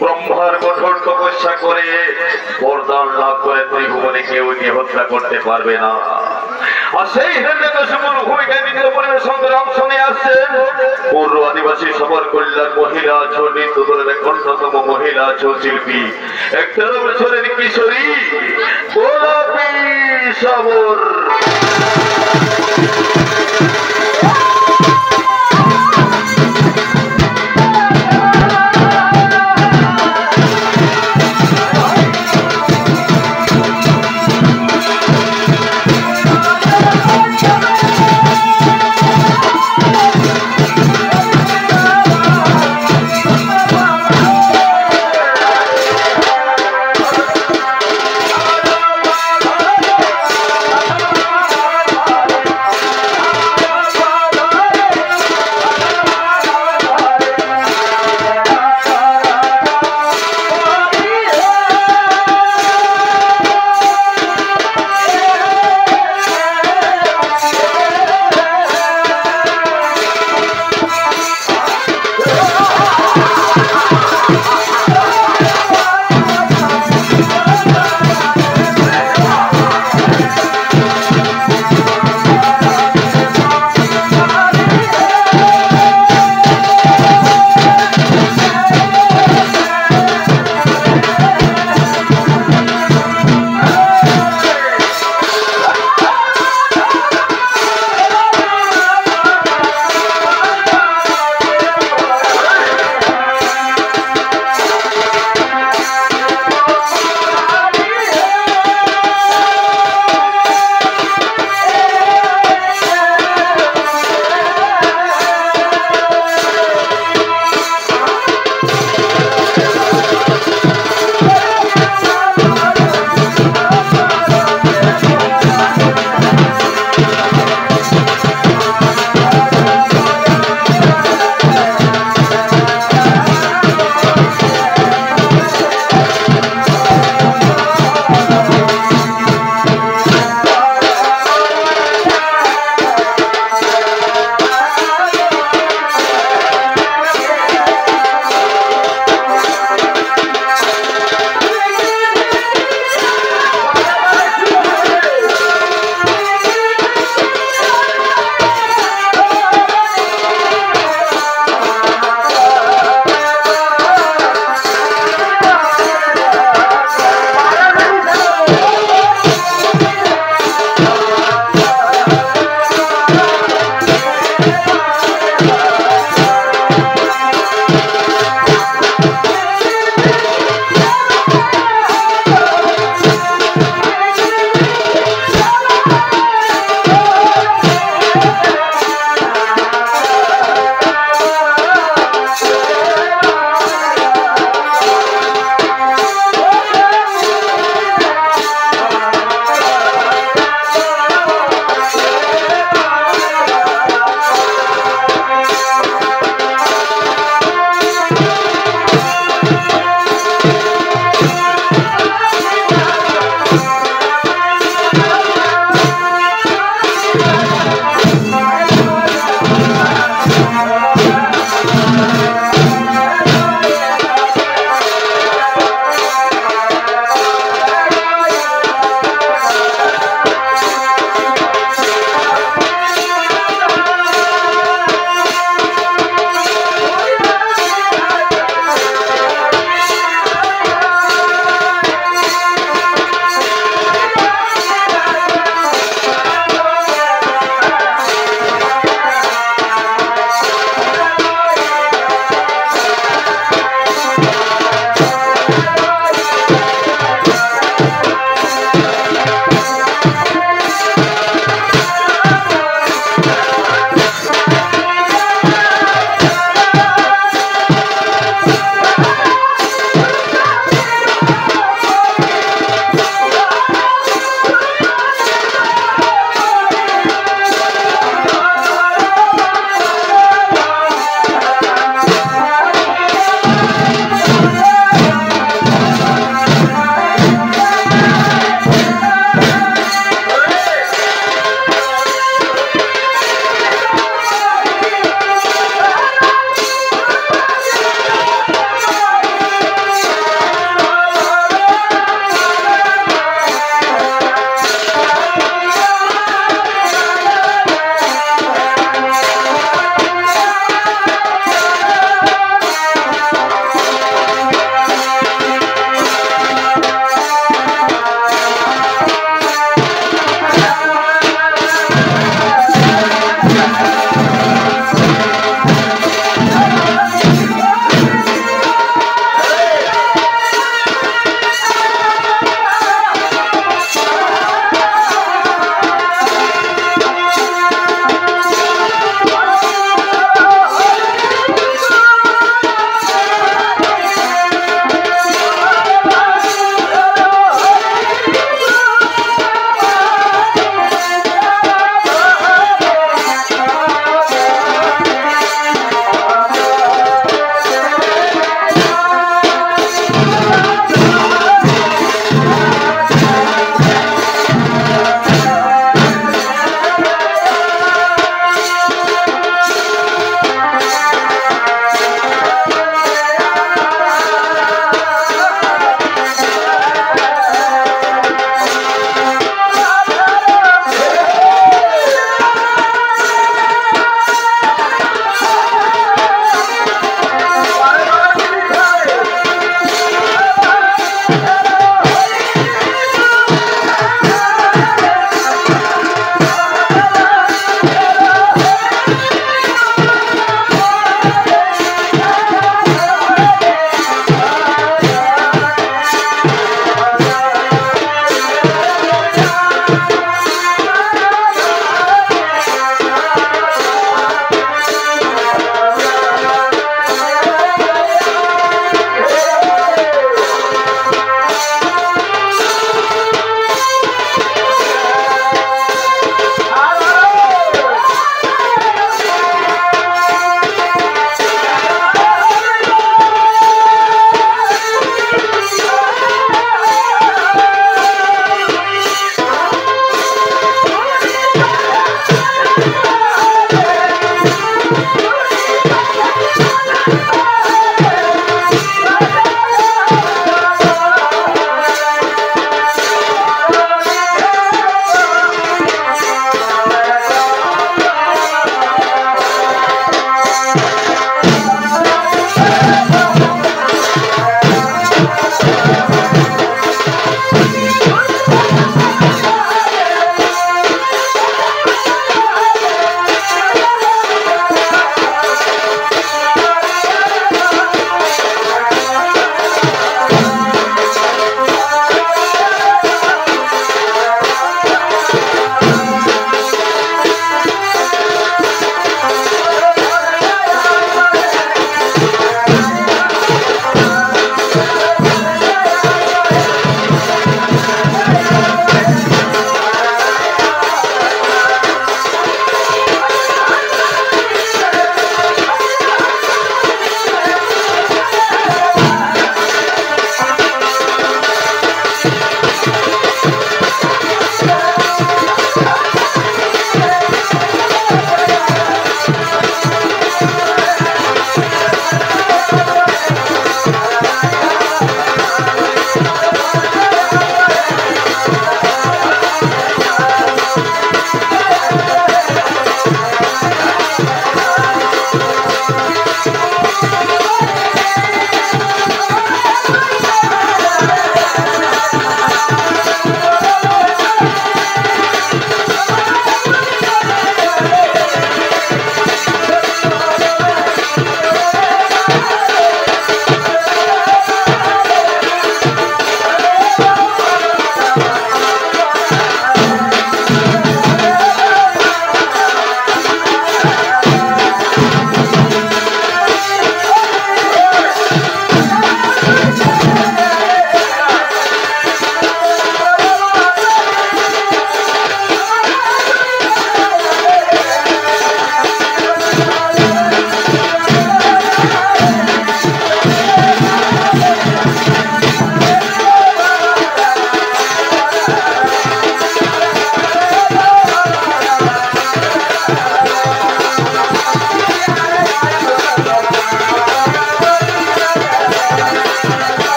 ব্রহ্মার কঠোর তপস্যা করে বরদান লাভ করে ত্রিভুবনে কেউ নিয়ে হত্যা করতে পারবে না। আর সেই হিরণ্যকশিপুর ভূমিকায় দ্বিতীয় পরিবেশন করে অংশ নিয়ে আসছেন পূর্ব আদিবাসী সবার কল্যাণ মহিলা আছো, নৃত্য দলের এক অন্যতম মহিলা আছো শিল্পী, ১৩ বছরের কিশোরী গোলাপী সাবর।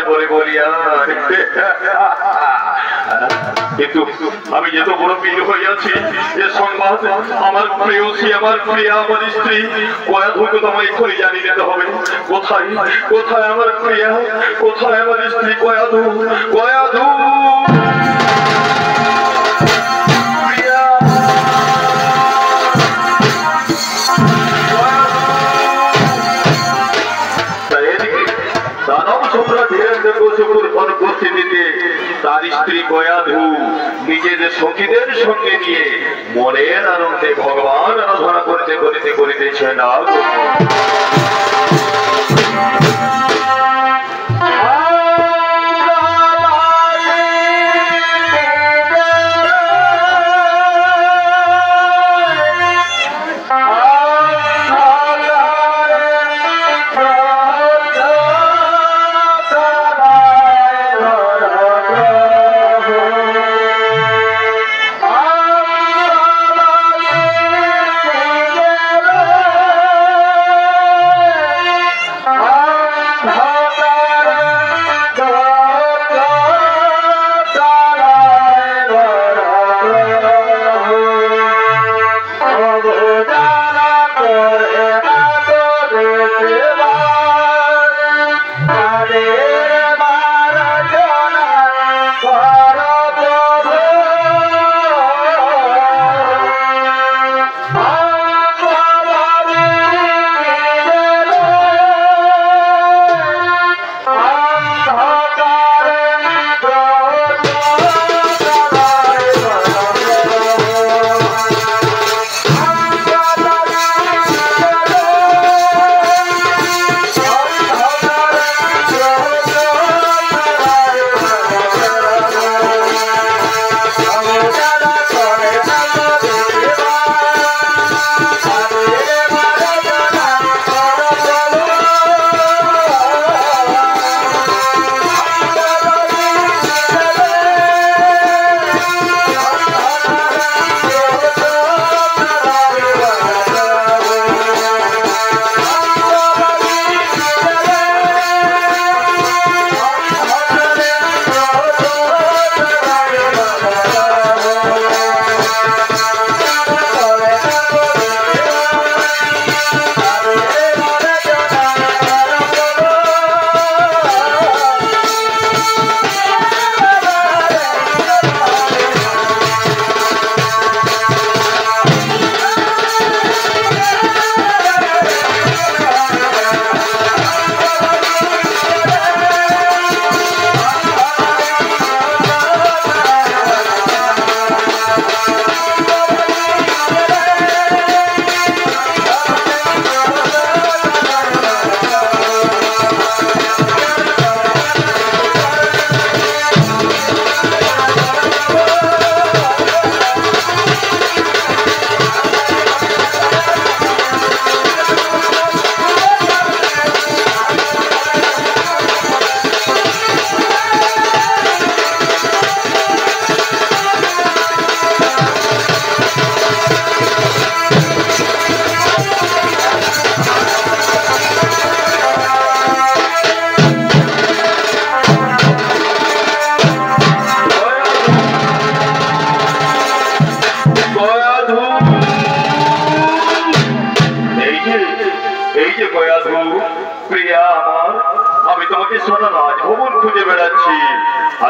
মনে পড়ে বলিয়া কিন্তু আমি যেত বড় প্রিয় হইয়াছি এ সংবাদ আমার প্রেয়সী আমার প্রিয়া আমার স্ত্রী কয়াধুকে তোমায় এক্ষুনি জানিয়ে দিতে হবে। কোথায় কোথায় আমার প্রিয়া, কোথায় আমার স্ত্রী কয়াধু, কয়াধু উপস্থিতিতে তার স্ত্রী কয়াধু নিজেদের সখীদের সঙ্গে নিয়ে মনের আনন্দে ভগবান আরাধনা করিতে করিতে করিতেছে না।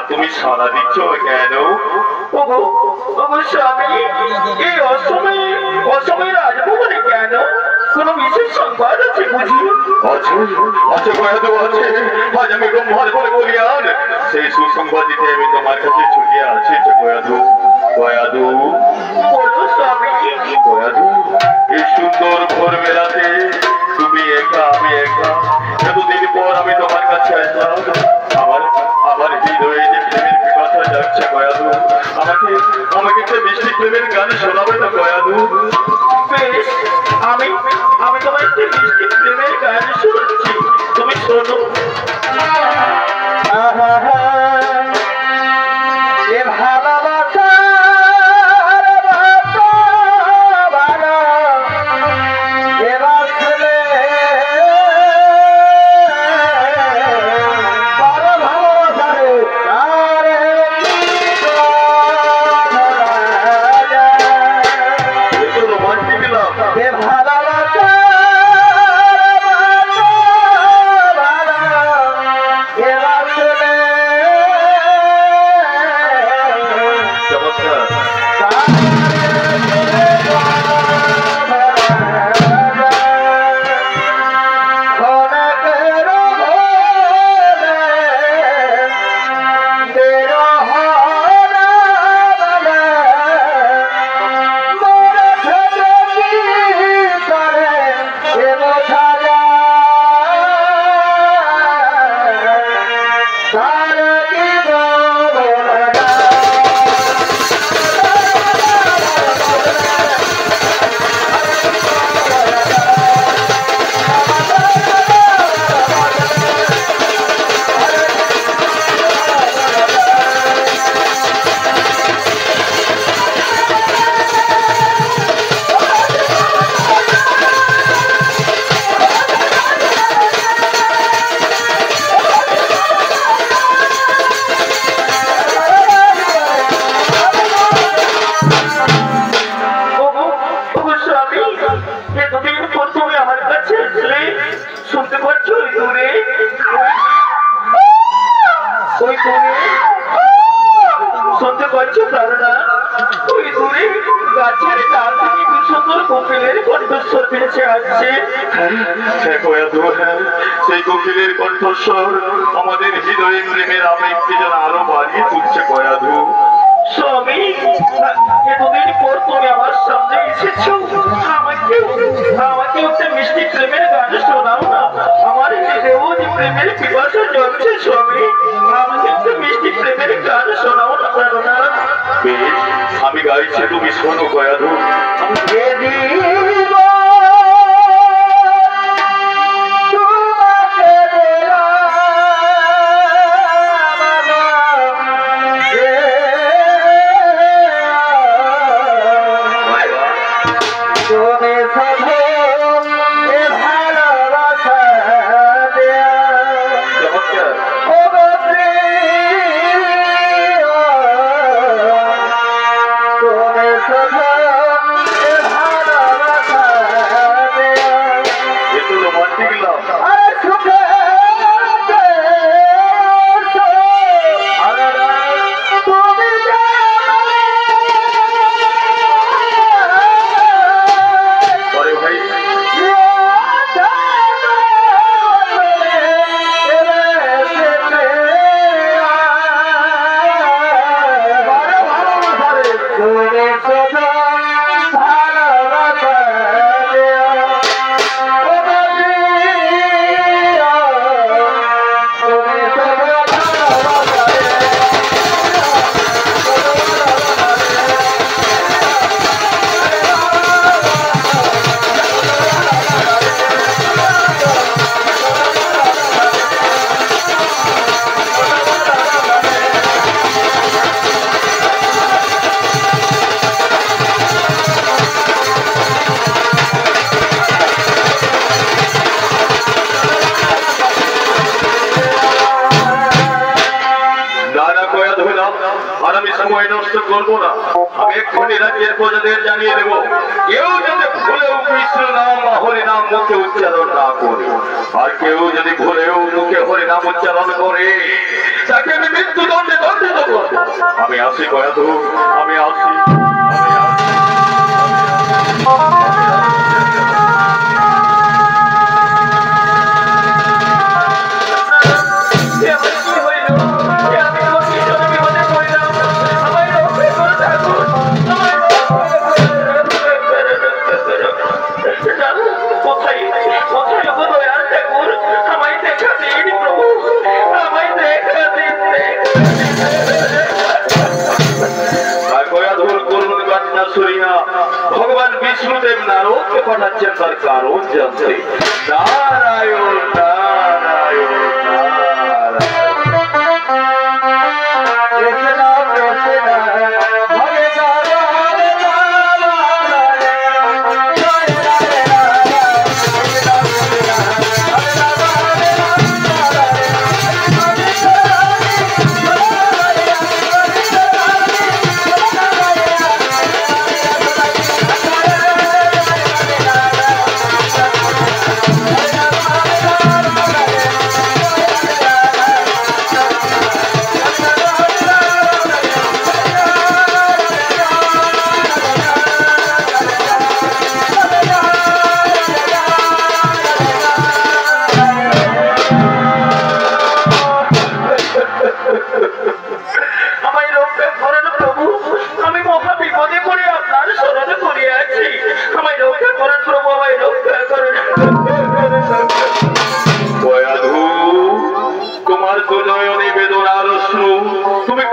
তুমি সারা দিচ্ছ কেন? অসময়ে রাজভবনে কেন? কোন বিশেষ সংবাদ আছে বুঝি? আছে কয়াধু আছে। আজ আমি ব্রহ্মার বলে বলিয়ান সেই সুসংবাদ দিতে আমি তোমার কাছে ছুটিয়া আছি। কয়াধু কয়াধু বলো স্বামী। কয়াধু এই সুন্দর ভোর বেলাতে তুমি একা আমি একা, এতদিন পর আমি তোমার কাছে আসলাম। আমার হৃদয়ে যে প্রেমের পিপাসা যাচ্ছে কয়াধু, আমাকে একটা মিষ্টি প্রেমের গান শোনাবে না কয়াধু? বেশ, আমি তোমার একটা মিষ্টি প্রেমের গান শোনাচ্ছি, তুমি শোনো। ভালো সেই কোকিলের কণ্ঠস্বর আমাদের হৃদয়ে প্রেমের আবেগকে যেন আরো বাড়িয়ে তুলছে কয়াধু। স্বামী, এতদিন পর তুমি আমার সামনে এসেছো, আমাকে একটা মিষ্টি প্রেমের গান শোনাও না। আমার হৃদয়েও যে প্রেমের পিপাসা জ্বলছে স্বামী, আমাকে একটা মিষ্টি প্রেমের গান শোনাও না। বেশ, আমি গাইছি, তুমি শোনো কয়াধু। জানিয়ে দেব, কেউ যদি ভুলেও কৃষ্ণ নাম বা হরি নাম মুখে উচ্চারণ না করে, আর কেউ যদি ভুলেও মুখে হরি নাম উচ্চারণ করে, তাকে আমি মৃত্যুদণ্ডে দণ্ডিত করব। আমি আসি কয়াধু, আমি আসি। ভগবান বিষ্ণুদেব নারদকে পাঠাচ্ছেন তার কারণ জানতে। নারায়ণ নারায়ণ Hey!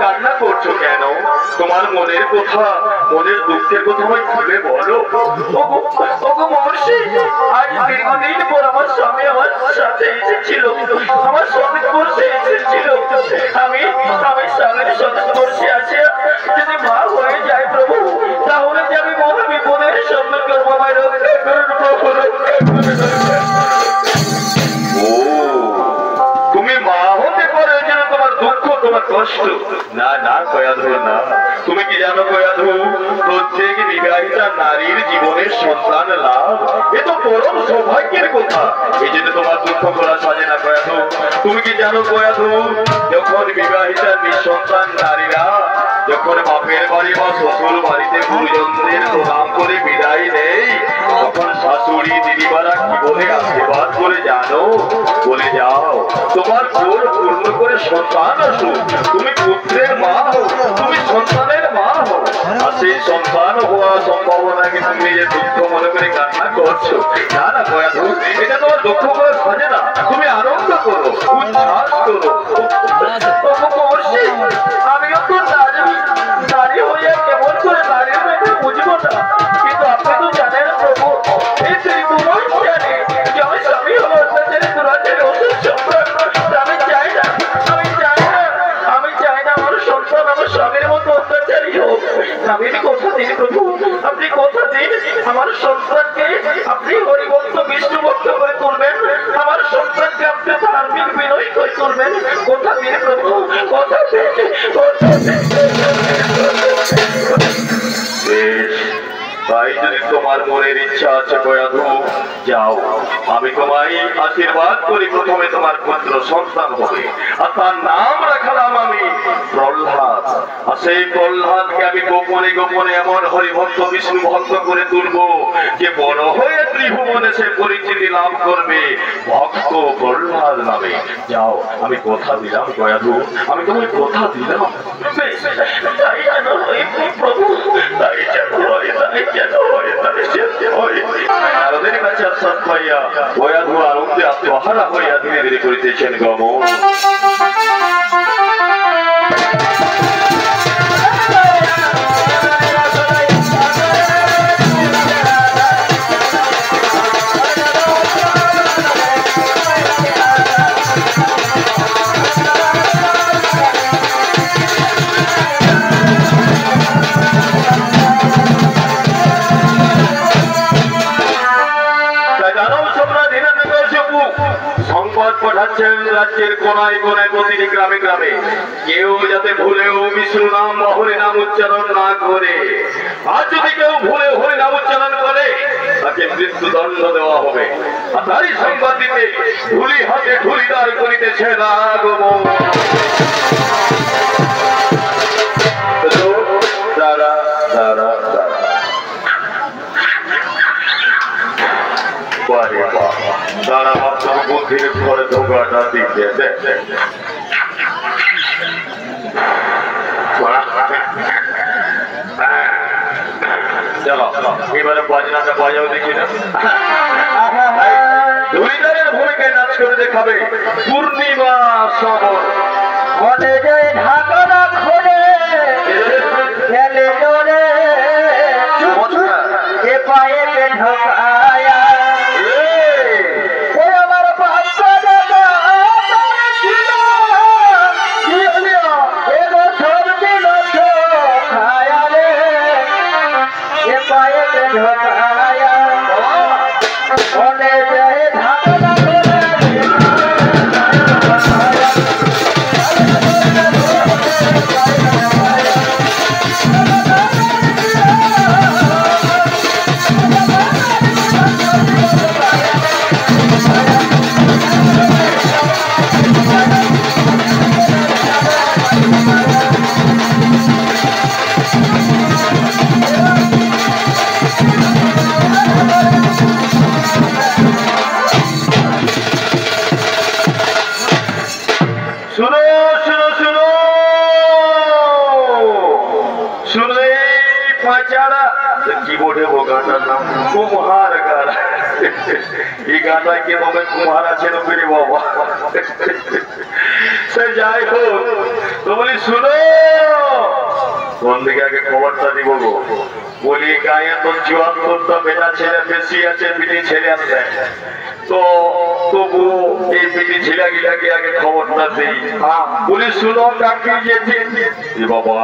কান্না করছো কেন? তোমার মনের কথা, মনের দুঃখের কথা আমায় খুলে বলো। ওগো মহর্ষি, আজ দীর্ঘদিন পর আমার স্বামী আমার সাথে এসেছিল, আমার সংস্পর্শে এসেছিল। আমি স্বামীর সংস্পর্শে আসিয়া যদি মা হয়ে যায় প্রভু, তাহলে যে আমি মহা বিপদের সম্মুখীন করবো। আমায় রক্ষা করুন প্রভু, রক্ষা করুন। ও, তুমি মা হতে পারো যেন তোমার দুঃখ, তোমার কষ্ট। না না কয়াধু, না। তুমি কি জানো কয়াধু, প্রত্যেক বিবাহিতা নারীর জীবনের সন্তান লাভ এ তো পরম সৌভাগ্যের কথা। এই জন্য তোমার দুঃখ করা সাজে না কয়াধু। তুমি কি জানো কয়াধু, যখন বিবাহিতা নিঃসন্তান নারীরা যখন বাপের বাড়ি বা শ্বশুর বাড়িতে গুরুজনদের প্রণাম করে বিদায় নেই, তখন শাশুড়ি দিদিমারা কি বলে আশীর্বাদ করে জানো? বলে যাও তোমার কোল পূর্ণ করে সন্তান আসুক, তুমি পুত্রের মা হও, তুমি সন্তানের মা হও। আর সেই সন্তান হওয়া সম্ভাবনাকে তুমি নিজের দুঃখ মনে করে কান্না করছো। না না কয়াধু, এটা তোমার দুঃখ করে সাজে না। তুমি আনন্দ করো, উচ্ছ্বাস করো। আমিও তো নারী হইয়া কেমন করে নারীর মেয়েকে বুঝবো না, কিন্তু আপনি তো জানেন প্রভু, এই ত্রিভুবন জানে যে আমার স্বামী হলো অত্যাচারী দুরাচারী অসুর সম্রাট। আমি চাই না আমার সন্তান আমার স্বামীর মতো অত্যাচারী হোক। আমি কথা দিন প্রভু, আপনি কথা দিন আমার সন্তানকে আপনি হরিভক্ত বিষ্ণুভক্ত করে তুলবেন, আমার সন্তানকে আপনি ধার্মিক বিনয় করে তুলবেন। কথা দিন প্রভু, কথা দিন। তাই যদি তোমার মনের ইচ্ছা আছে কয়াধু, যাও, আমি তোমায় আশীর্বাদ করি। প্রথমে তোমার পুত্র সন্তান হবে, আর তার নাম রাখালাম আমি প্রহ্লাদ। আর সেই প্রহ্লাদকে আমি গোপনে গোপনে এমন হরিভক্ত বিষ্ণু ভক্ত করে তুলবো যে বড় হয়ে ত্রিভুবনে সে পরিচিতি লাভ করবে ভক্ত প্রহ্লাদ নামে। যাও, আমি কথা দিলাম কয়াধু, আমি তোমায় কথা দিলাম। তাই যেন হয় প্রভু, তাই যেন হয়, তাই যেন হয়, তাই যেন হয়। নারদের কাছে আশ্বাস পাইয়া কয়াধু আনন্দে আত্মহারা হইয়া ধীরে ধীরে করিতেছেন গমন। সংবাদ পাঠাচ্ছেন রাজ্যের কোনায় কোনায়, প্রতিটি গ্রামে গ্রামে, কেউ যাতে ভুলেও বিষ্ণু নাম বা হরি নাম উচ্চারণ না করে। আর যদি কেউ ভুলে হরি নাম উচ্চারণ করে তাকে মৃত্যুদণ্ড দেওয়া হবে। আর তারই সংবাদ দিতে ঢুলি হাতে ঢুলিদার করিতেছে আগমন। দাঁড়া দাঁড়া দাঁড়া, দাঁড়া মাত্র বুদ্ধির ঘরে ধোকাটা দিতে দে। চলো এবারে বাজনাটা বাজাও দেখি না। ধুলিদারের ভূমিকায় নাচ করে দেখাবে পূর্ণিমা শহর। মনে যায় ঢাকা খোলে খেলে জোরে, এ পায়ে ঢোকায়া कीबोर्डে ও গানটার নাম কুমহার গান। এই গানটায় কে বলে কুমহার আছেন ওপরে বাবা। সে যাই হোক, তো বলি শুনো কোন দিকে আগে খবরটা দিব গো? বলি গায়ে তো 74টা বেটা ছেলে বেশি আছে, বিটি ছেলে আছে, তো তবু এই বিটি ছেলেগুলাকে আগে খবরটা দিই। বলি শুনো কাকি যে বাবা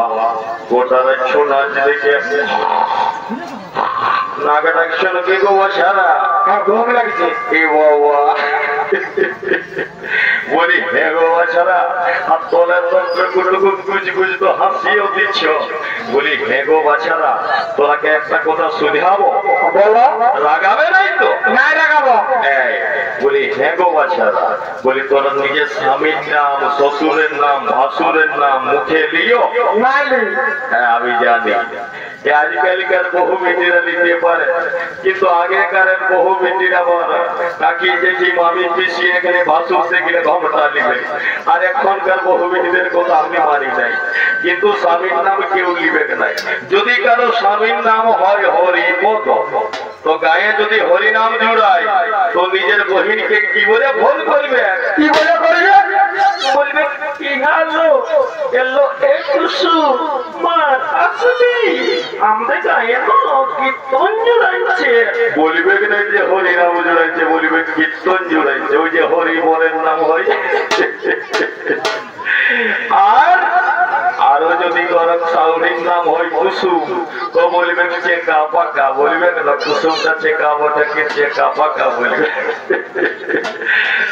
গোটা শোনা দেখে নাগাটা শোনো কে গো ছাড়া ঘুম লাগছে এ বাবা। বলি হে গো ছাড়া আর তোলা তন্ত্র কুটুকুট গুজ গুজ তো হাসিও দিচ্ছ। বলি হে গো বাছারা তোরাকে একটা কথা শুধাবো, বলো রাগাবে নাই তো? না রাগাবো। বলি হে গো বাছারা, বলি তোরা নিজের স্বামীর নাম, শ্বশুরের নাম, ভাসুরের নাম মুখে লিও? হ্যাঁ আমি জানি আজকালকার বহু বেটিরা নিতে পারে, কিন্তু আগেকার বহু বেটিরা বলে কাকি জেঠি মামি পিসি এখানে ভাসুর থেকে ঘমটা নিবে। আর এখনকার বহু বেটিদের কথা আমি মানি নাই, কিন্তু স্বামীর নাম কেউ নিবে নাই। যদি কারো স্বামীর নাম হয় হরিপদ, তো গায়ে যদি হরি নাম জুড়ায় তো নিজের বহিনকে কি বলে ভুল করবে? কি বলে করবে? বলবে কি হালো এলো একটু মার আসবি আমাদের গায়ে তো কীর্তন জুড়াইছে। বলবে না যে হরি নাম জুড়াইছে, বলবে কীর্তন জুড়াইছে। ওই যে হরি বরের নাম হয়। আর আরো যদি গরম সাউরির নাম হয় কুসুম, তো বলবে চেকা পাকা, বলবে না কুসুমটা চেকা বটাকে চেকা পাকা বলবে।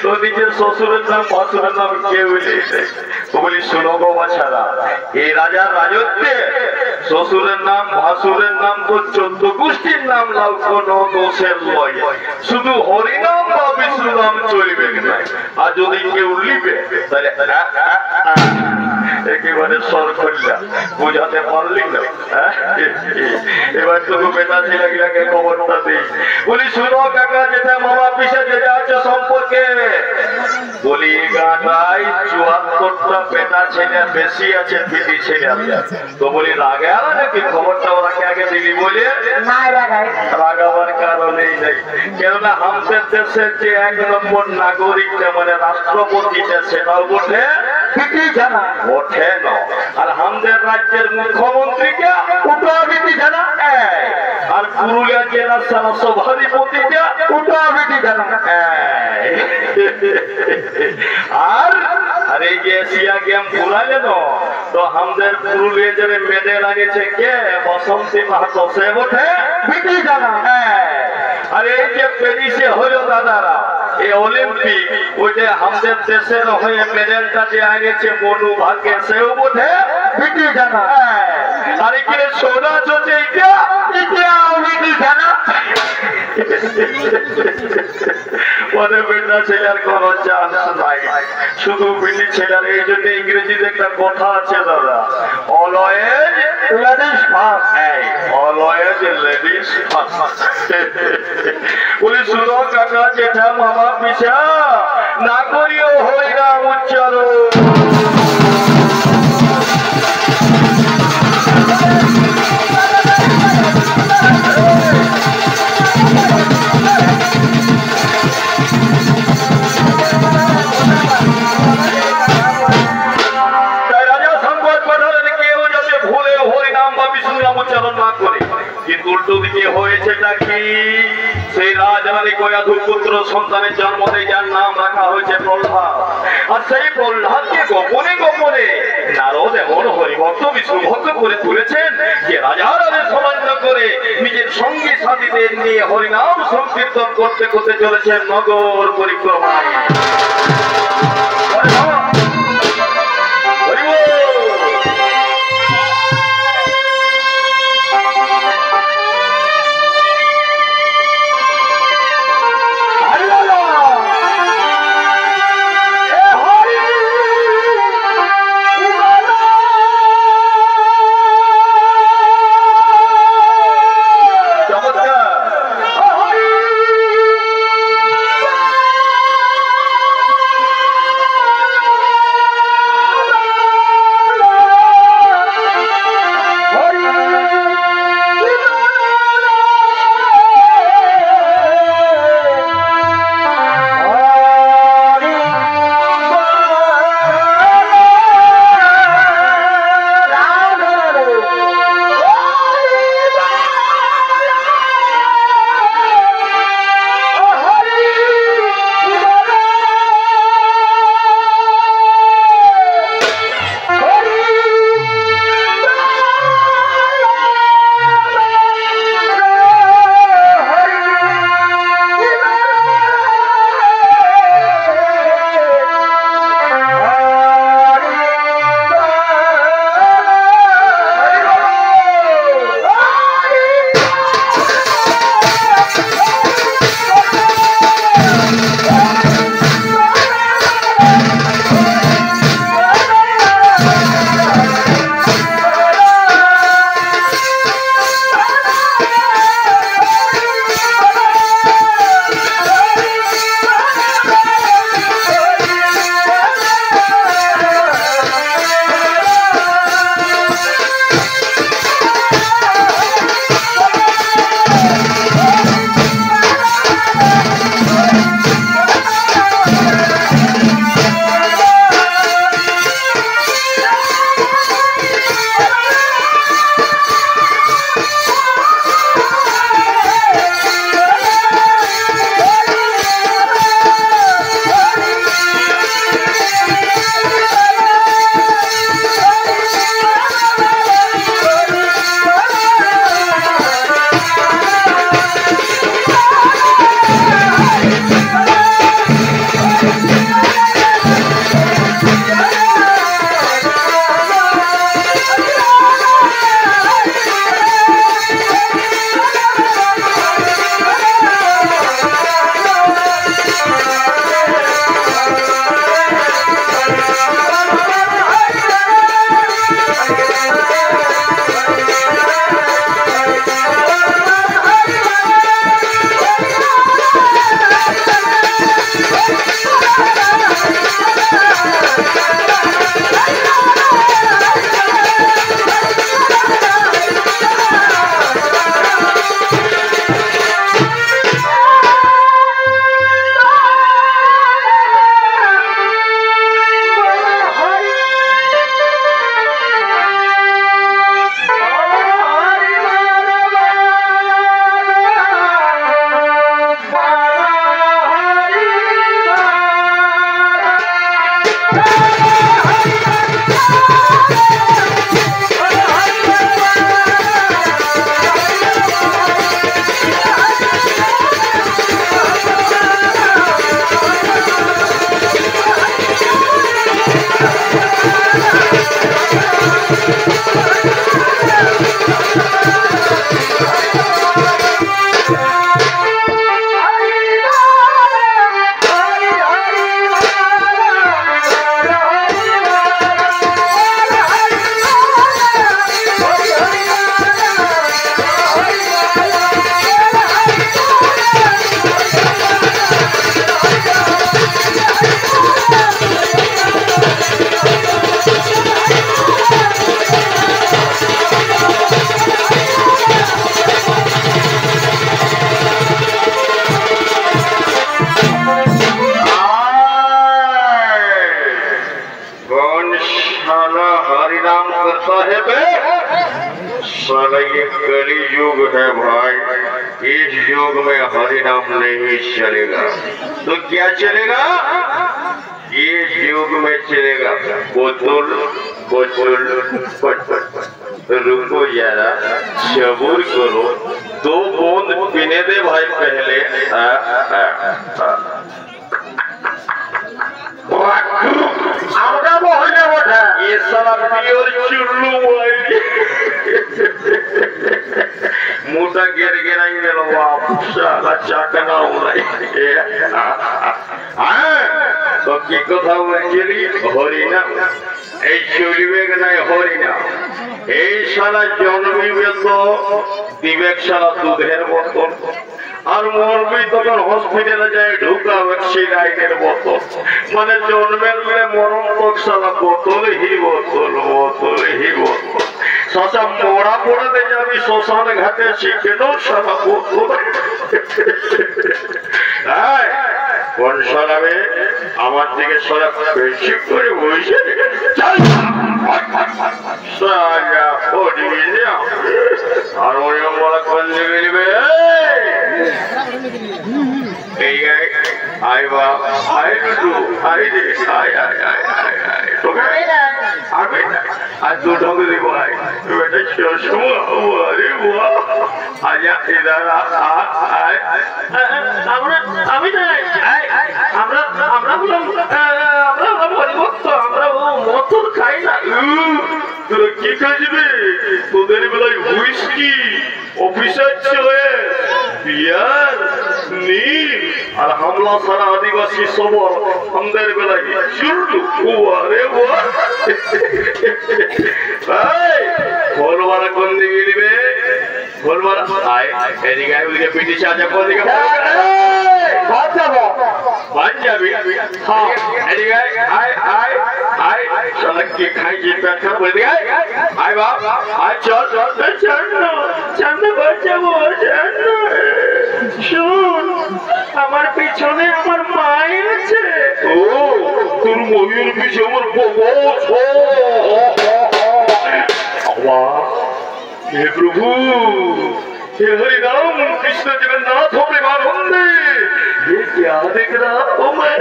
তো নিজের শ্বশুরের নাম ভাসুরের নাম কেউ নেই। তো বলি শোনো গো বাছারা, এই রাজার রাজত্বে শ্বশুরের নাম ভাসুরের নাম তো 14 গোষ্ঠীর নাম লাভ কোনো দোষের লয়, শুধু হরিনাম বা বিষ্ণু নাম চলবে না। আর যদি কেউ লিবে তাহলে একেবারে সর করলা, বুঝাতে পারলি না? এবার তুমি বেটা ছেলেগুলাকে খবরটা দিই। বলি শুনো কাকা যেটা মামা পিসে যেটা আছে সম্পর্কে, বলি গাটাই 74টা বেটা ছেলে বেশি আছে, বিটি ছেলে আছে। তো বলি রাগে আলো নাকি খবরটা ওরাকে আগে দিলি বলে? না রাগাবার কারণেই নেই, কেননা আমাদের দেশের যে 1 নম্বর নাগরিকটা মানে রাষ্ট্রপতিটা সেটাও বটে ওঠে না। আর আমাদের রাজ্যের মুখ্যমন্ত্রীকে ওটা বিটি জানা, আর পুরুলিয়া জেলার সভাধিপতিকে ওটা বিটি জানা। আর এই যে এশিয়া গেম ঘুরালে না, তো আমাদের পুরুলিয়া জেলে মেডেল আনিয়েছে কে? বসন্তী মাহাতো, সে ওঠে বিটি জানা। আর এই যে প্যারিসে হলো দাদারা এই অলিম্পিক, ওইটা আমাদের দেশের হয়ে মেডেলটা যে আনিয়েছে মনু ভাগ্যে, সেও বোধে বিটি জানা। আর কি সোনা চলছে এটাও বিটি জানা। পরে বেটা ছেলের কোন চান্স নাই, শুধু বিটি ছেলের। এই জন্য ইংরেজিতে একটা কথা আছে দাদা, always ladies first, always ladies first. বলি শুনো কাকা যেটা মামা পিছা না করিও হইরা উচ্চারণ। কিন্তু উল্টো দিকে হয়েছেটা কি? সেই রাজরানী কয়াধু পুত্র সন্তানের জন্ম দিয়ে যার নাম রাখা হয়েছে প্রহ্লাদ। আর সেই প্রহ্লাদকে গোপনে গোপনে নারদ এমন হরিভক্ত বিষ্ণু ভক্ত করে তুলেছেন যে রাজার আদেশ অমান্য করে নিজের সঙ্গী সাথীদের নিয়ে হরিনাম সংকীর্তন করতে করতে চলেছেন নগর পরিক্রমায়। साला हरि नाम करता है बे? साला ये कली युग है भाई, इस युग में हरि नाम नहीं चलेगा तो क्या चलेगा? ये युग में चलेगा बोतल बोतल बोतल। रुको जरा, सब्र करो, 2 बूंद पीने दे भाई पहले। ये साला प्योर चुल्लू भाई, मुँहটা गिर गिराई গেল বাপ, সালা চাকানা উড়াই। তো কি কথা বলছিলি? হরিনাম এই চলিবে নাই হরিনাম। এই সালা জন্মিবে তো দিবেক সালা দুধের বোতল, আর মরবি তখন হসপিটালে যায় ঢুকাবে সিলাইনের বোতল। মানে জন্মের মেয়ে মরণ তক সালা বোতল হি বোতল, বোতল হি বোতল। শশা মোড়া পড়াতে যাবি শ্মশান ঘাটে, শিখে দাও সালা বোতল। কোন সরাবে আমার দিকে সরা বেশি করে বসে আর ওরকম বলা কোন দিকে নিবে? এই আই বাপ, আই দুটো, আই রে, I I I I I তোকে আমি আর দুটো দিব। আই বেটা শুনো, আরে বাবা আজা ইদার আয় আমরা আমি নাই আমরা আমরা হলো আমরা পরিবর্ত, আমরা মতন খাই না। তোরা কি খাইবে? তোদের বেলায় হুইস্কি, অফিসার ছেলে, বিয়ার, নীল আর হামলা সারা আদিবাসী সবর। আমাদের বেলায় চুল্লু। আরে ভোরবারা কোন দিকে দিবে? ভোরবারা আয় এদিকে, ওদিকে পিটি সাজা কোন দিকে যাবি? হ্যাঁ এদিকে আয় আয় আয়। সালা কি খাই যে পেট খারাপ করে দিকে আয় বাপ, আয় চল চল সামনে বাঁচাবো। শোন, আমার পিছনে আমার মায়ের আছে। ও তোর ময়ূর পিছে আমার हे प्रभु, हे हरि राम कृष्ण जगन्नाथ प्रेमानंदे, ये क्या देख रहा हूँ मैं?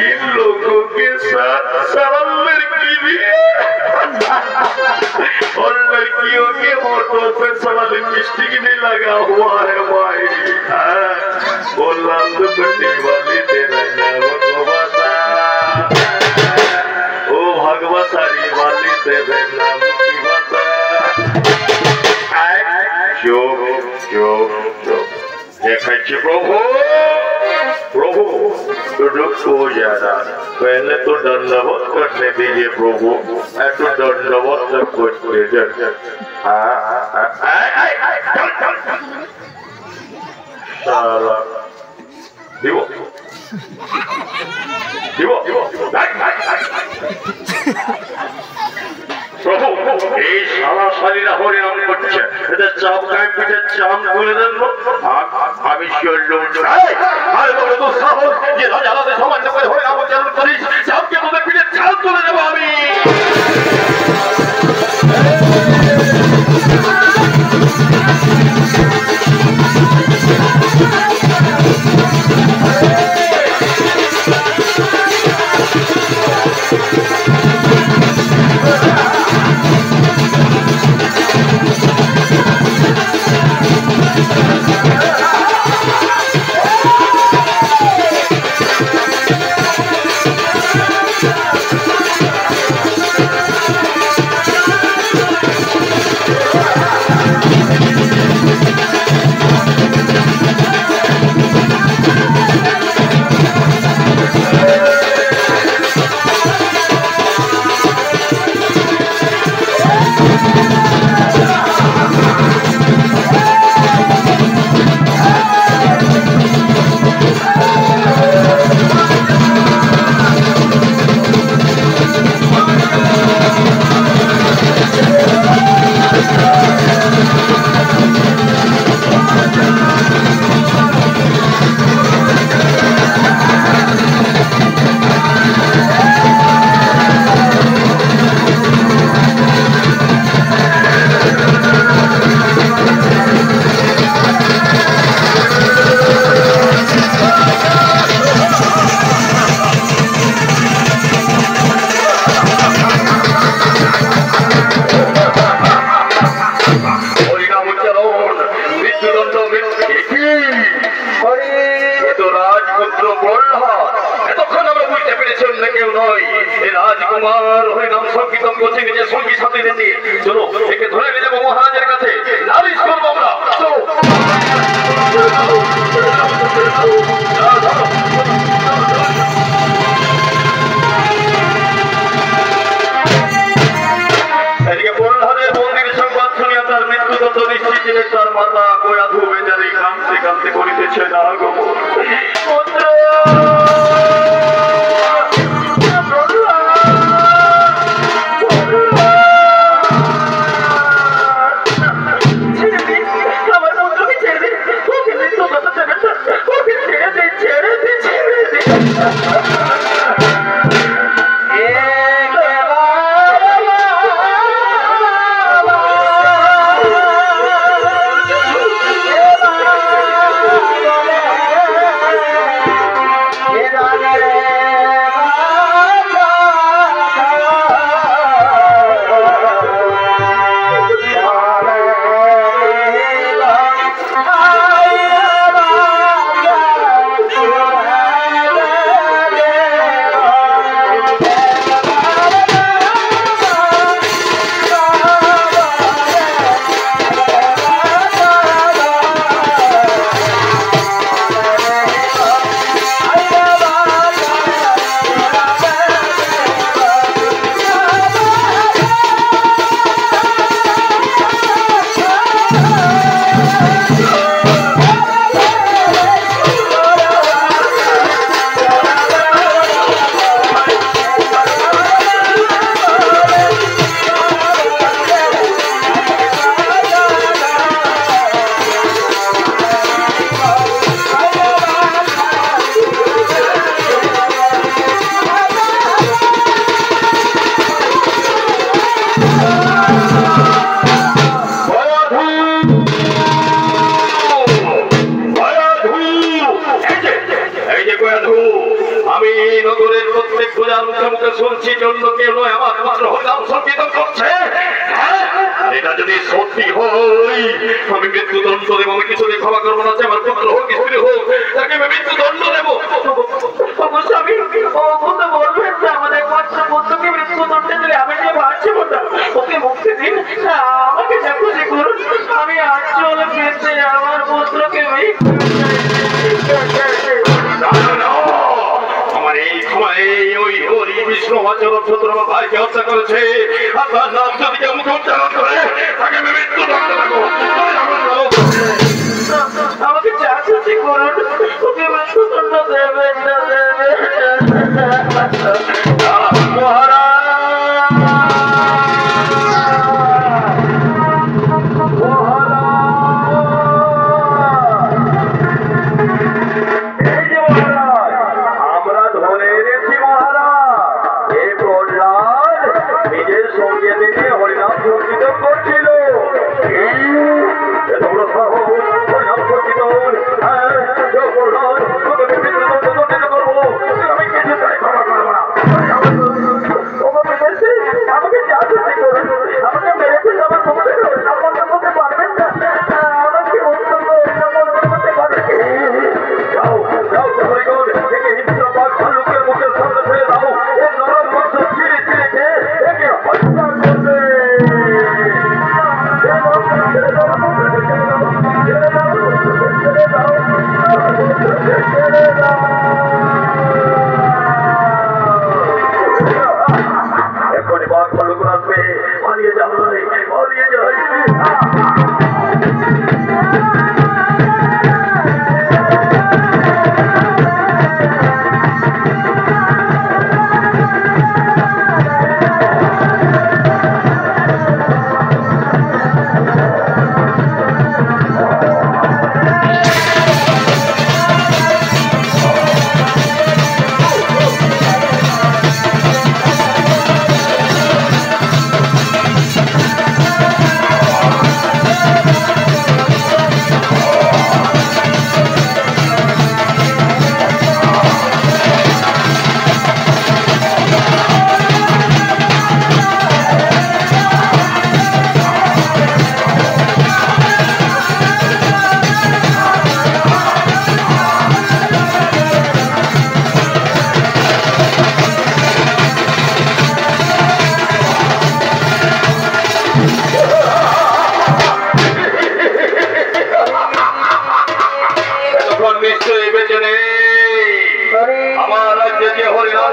इन लोगों के साथ सरल लड़की भी और लड़कियों के होठों पे सरल लिपस्टिक भी लगा हुआ है भाई। वो लाल बत्ती वाली तेरा नाम भगवता, ओ भगवतारी वाली तेरे नाम की बता। चुप चुप चुप, देखाচ্ছি प्रभु प्रभु तो रुको जरा, पहले तो दंडवत करने दीजिए प्रभु, ऐसे दंडवत तक करते चल। साला दिवो दिवो প্রভু এই সারা শরীরে হরিনাম করছে, এদের চাপ গায়ে পিঠে চাম করে দেন। আমি চললুম আর বলো তো সাহস যে রাজাদের সামান্য করে হরিনাম উচ্চারণ করিস, চাপকে তোদের পিঠে চাল তুলে দেবো আমি। মাতা কয়াধু বেচারি কাঁদতে কাঁদতে করিতেছে না গো পুত্র শুনছি জন্য কেউ আমার পুত্র হরিনাম সংকীর্তন করছে এটা যদি সত্যি হয় আমি মৃত্যুদণ্ড দেবো আমি কিছু ক্ষমা করবো না আমার পুত্র হোক স্ত্রী হোক তাকে আমি মৃত্যুদণ্ড দেবো স্বামী বলবেন যে আমাদের একমাত্র পুত্রকে মৃত্যুদণ্ডে দিলে আমি যে বাঁচবো না ওকে মুক্তি দিন আমাকে যা খুশি করুন আমি আজল পেতে আমার পুত্রকে আমার এই সময় ওই হরি বিষ্ণু আচরণ সত্র আমার ভাইকে হত্যা করেছে আপনার নাম যদি কেউ মুখ উচ্চারণ করে তাকে আমি মৃত্যুদণ্ড দেবো আমাকে যা খুশি করুন ওকে মৃত্যুদণ্ড দেবেন না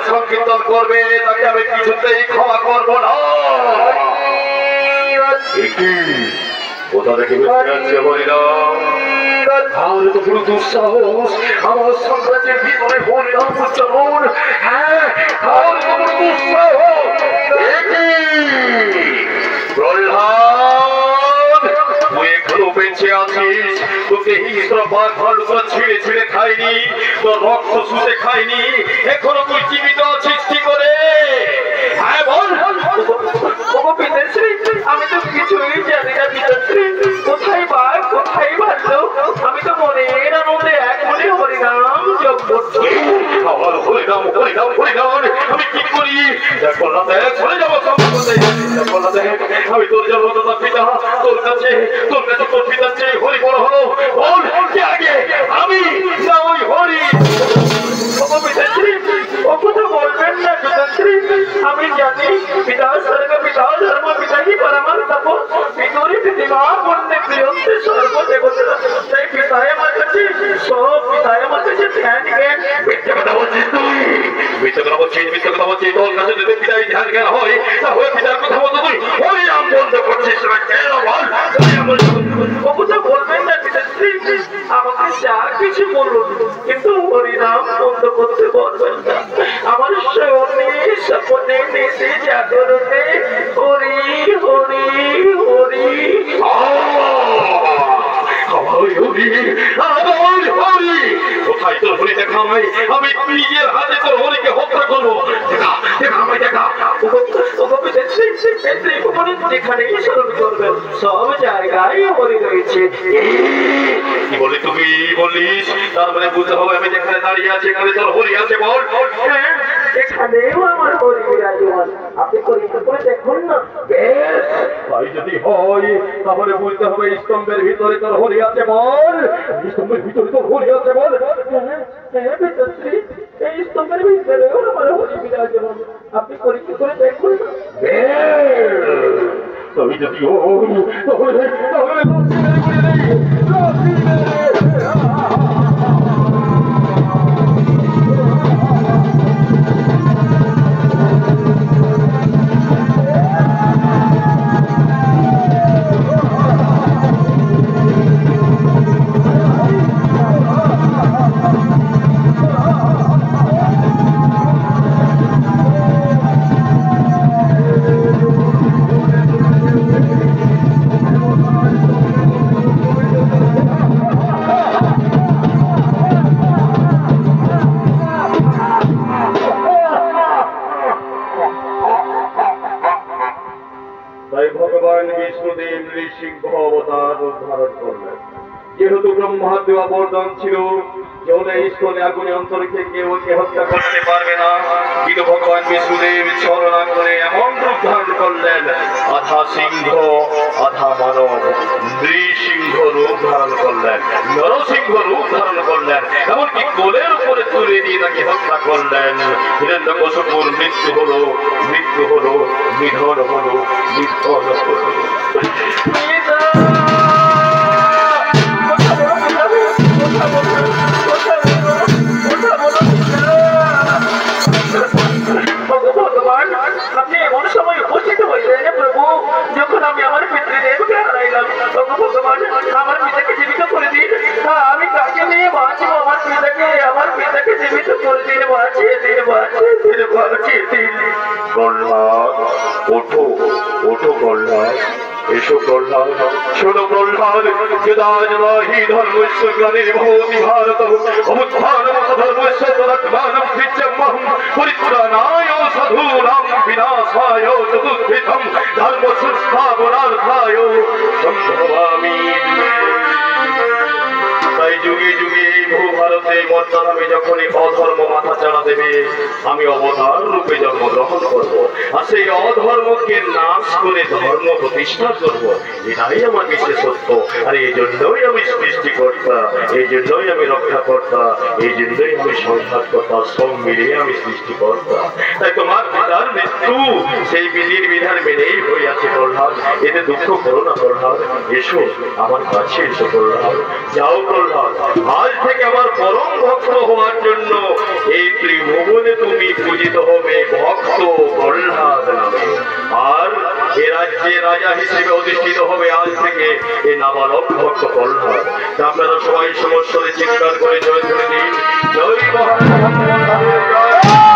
সংকীর্তন করবে তাকে আমি কিছুতেই ক্ষমা করবো না। ও দেখে যাচ্ছে হরিনাম তাহলে তো পুরো দুঃসাহস আমার সাম্রাজ্যের ভিতরে হরিনাম উচ্চারণ হ্যাঁ তাহলে তো পুরো দুঃসাহস প্রহ্লাদ তুই এখনো বেঁচে আছিস তোকে হিংস্র বাঘ ভালুকরা ছিঁড়ে ছিঁড়ে খায়নি তোর রক্ত শুষে খায়নি এখনো তুই জীবিত আছিস কি করে হ্যাঁ বল আমি তো কিছুই জানি না পিতাশ্রী কোথায় বাঘ কোথায় ভাল্লুক আমি তো মনের আনন্দে এক মনে হরিনাম যোগ করছি আমার হরিনাম হরিনাম হরিনাম আমি কি করি দেখো না দেখ চলে যাবো দেখো না দেখ আমি তোর জন্মদাতা পিতা তোর কাছে তোর পিতার চেয়ে হরি বড় হলো বল কে আগে আমি না ওই হরি পিতাশ্রী ও কথা বলবেন না পিতাশ্রী আমি জানি পিতা স্বর্গ পিতা ধর্ম পিতা হি পরমার তপ পিতরি প্রতিমা বন্দে প্রিয়ন্তে সর্বদেবতা তাই পিতায় আমার কাছে সব পিতায় আমার কাছে ধ্যান জ্ঞান মিথ্যা কথা বলছিস তুই মিথ্যা কথা বলছিস তোর কাছে যদি পিতায় ধ্যান জ্ঞান হয় তাহলে পিতার কথা মতো তুই হরিনাম বন্ধ করছিস না কেন বল ও কথা বলবেন না পিতাশ্রী আমাকে যা কিছু বলুন কিন্তু হরিনাম বন্ধ করতে বলবেন না আমার শ্রবণে সপনে নিশে জাগরণে হরি হরি হরি কোথায় তোর হরি দেখাই আমি নিজের হাতে তোর হরিকে হত্যা করবো যেখানে স্মরণ করবেন সব জায়গায় হরি রয়েছে কি বলি তুমি বলিস তার মানে বুঝতে হবে আমি যেখানে দাঁড়িয়ে আছি এখানে তোর হরি আছে বল হ্যাঁ এখানেও আমার হরি বিরাজমান আপনি পরীক্ষা করে দেখুন না বেশ তাই যদি হয় তাহলে বুঝতে হবে স্তম্ভের ভিতরে তোর হরি আছে বল স্তম্ভের ভিতরে তোর হরি আছে বল হ্যাঁ পিতাশ্রী এই স্তম্ভের ভিতরেও আমার হরি বিরাজমান আপনি পরীক্ষা করে দেখুন না তাই যদি হয় তাহলে ভগবান বিষ্ণুদেব নৃসিংহ অবতার ধারণ করলেন যেহেতু ব্রহ্মার দেওয়া বরদান ছিল জলে স্থলে আগুনে অন্তরিক্ষে কেউ কে হত্যা করতে পারবে না কিন্তু ভগবান বিষ্ণুদেব ছলনা করে এমন রূপ ধারণ করলেন আধা সিংহ আধা মানব নৃসিংহ রূপ ধারণ করলেন নরসিংহ রূপ ধারণ করলেন এমনকি কোলের উপরে তুলে দিয়ে তাকে হত্যা করলেন হিরণ্যকশিপুর মৃত্যু হলো নিধন হলো ভগবান আপনি এমন সময় উপস্থিত হইলেন প্রভু যখন আমি আমার পিতৃদেবকে হারাইলাম ভগবান আমার পিতাকে জীবিত করে দিন আমি কাকে নিয়ে বাঁচব আমার পিতাকে জীবিত করে দিন বাঁচিয়ে দিন প্রহ্লাদ ওঠো প্রহ্লাদ এসো প্রহ্লাদ শোনো প্রহ্লাদ যদাহি ধর্মস্য গ্লানির্ভবতি ভারতঃ অবুত্থানম ধর্মস্য তদাত্মানম বিচ্ছম্মহং পরিত্রাণায় সাধূনাং বিনাশায় চতুষ্পৃথং ধর্ম সংস্থাপনার্থায় সম্ভবামি তাই যুগে যুগে ভূ ভারতে মর্যাদামে যখনই অধর্ম মাথা চাড়া দেবে আমি অবতার রূপে জন্মগ্রহণ করব আর সেই অধর্মকে নাশ করে ধর্ম প্রতিষ্ঠা করব এটাই আমার বিশেষত্ব আর এই জন্যই আমি সৃষ্টিকর্তা এই জন্যই আমি রক্ষাকর্তা এই জন্যই আমি সংঘাতকর্তা সব মিলিয়ে আমি সৃষ্টিকর্তা তাই তোমার পিতার মৃত্যু সেই বিধির বিধান মেনেই হইয়াছে প্রহ্লাদ এতে দুঃখ করো না প্রহ্লাদ এসো আমার কাছে এসো প্রহ্লাদ যাও প্রহ্লাদ আজ থেকে আমার পরম ভক্ত হওয়ার জন্য এই ত্রিভুবনে তুমি পূজিত হবে ভক্ত প্রহ্লাদ নামে আর এ রাজ্য রাজ্যে রাজা হিসেবে অধিষ্ঠিত হবে আজ থেকে এই নাবালক ভক্ত প্রহ্লাদ। আপনারা সবাই সমস্ত চিৎকার করে জয় করে দিন, জয় মহারাজ।